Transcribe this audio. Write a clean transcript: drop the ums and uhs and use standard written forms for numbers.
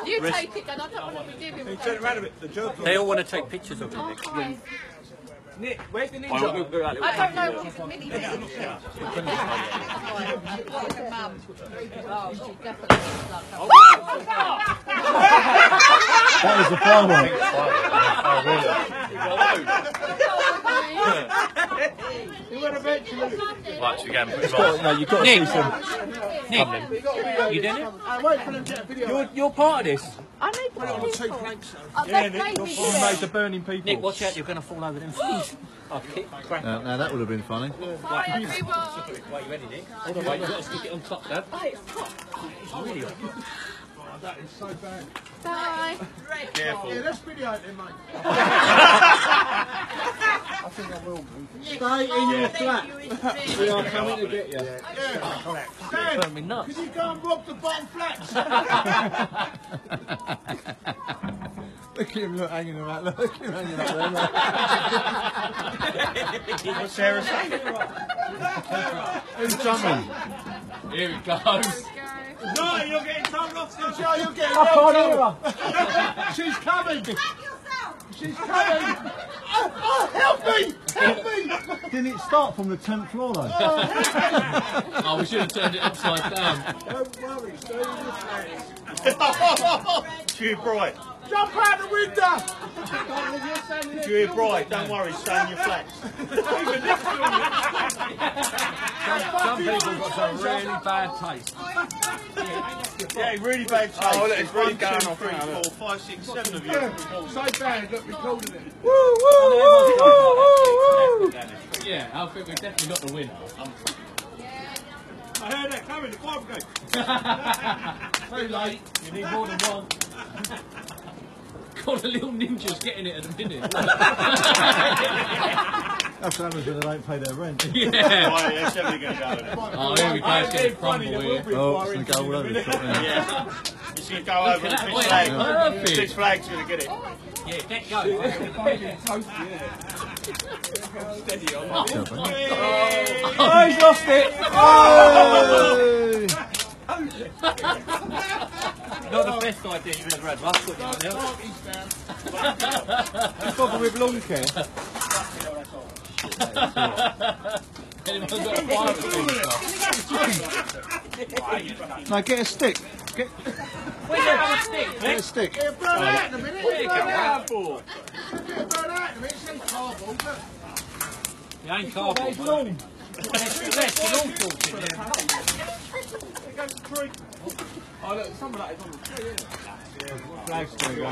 You take it, then I don't want to be doing it. Turn around a bit. The joke. They all want to take pictures of you, Nick. Nick, where's the ninja? I don't know what it's a mini bit. Mum. Oh, she definitely looks like that. That was the firework. Right, so again, put No, you've got to see some. Nick, you doing it? Wait for them to get a video. You're part of this. I need to On 2 planks. They made me do You made the it. burning people. Nick, watch out, you're going to fall over them things. I'll kick crap. Now that would have been funny. Bye, everyone. Wait, you ready, Nick? Hold on, wait, you've got to stick it on top, Dad. It's really hot. That is so bad. Bye. Careful. Yeah, let's video it then, mate. I think I will. Stay in your flat. We are coming to get you. Dad, Burn me nuts. can you go and rob the bottom flats? Look at him, look, hanging around. Look at him hanging up there. What's Sarah saying? Who's jumping? Here it goes. No, you're getting told off to the show. You're getting I can't hear her. She's coming. She's coming. Oh, help me! Help me! Didn't it start from the 10th floor though? Oh, we should have turned it upside down. Don't worry, stay in your place. Cheer bright. Jump out the window! Cheer bright. Don't worry, stay in your flats. Some people got some really bad taste. Yeah, really bad taste. Oh, look, it's really 1, going 2, off 3, now, 4, 5, 6, 7 of you. So bad, look, recording it. Yeah, I think we're definitely not the winner. I heard that coming, the fire brigade. Too late. You need more than one. God, the little ninja's getting it at the minute. That's what happens when they don't pay their rent. Yeah. Oh, yeah, it's definitely going to go. Oh, here we go. It's getting crumble here. Oh, it's going to go all over the shop now. Yeah. It's going to go over Look the at fish that. flag. Perfect. Fish flag's going to get it. Yeah, get going. Steady on. Oh, he's lost it! Oh! Not the best idea you've ever had. I'll put you on there. Bother with lawn care. Anyone's got a fire No, get a stick. Get a stick. It'll burn out in a minute. Where you It'll burn going out. for? It'll burn out in a minute. It's ain't cardboard, look. You ain't cardboard. It's long. It's long talking. It goes to tree. Oh, look, some of that is on the tree, isn't it? Flag's going to go.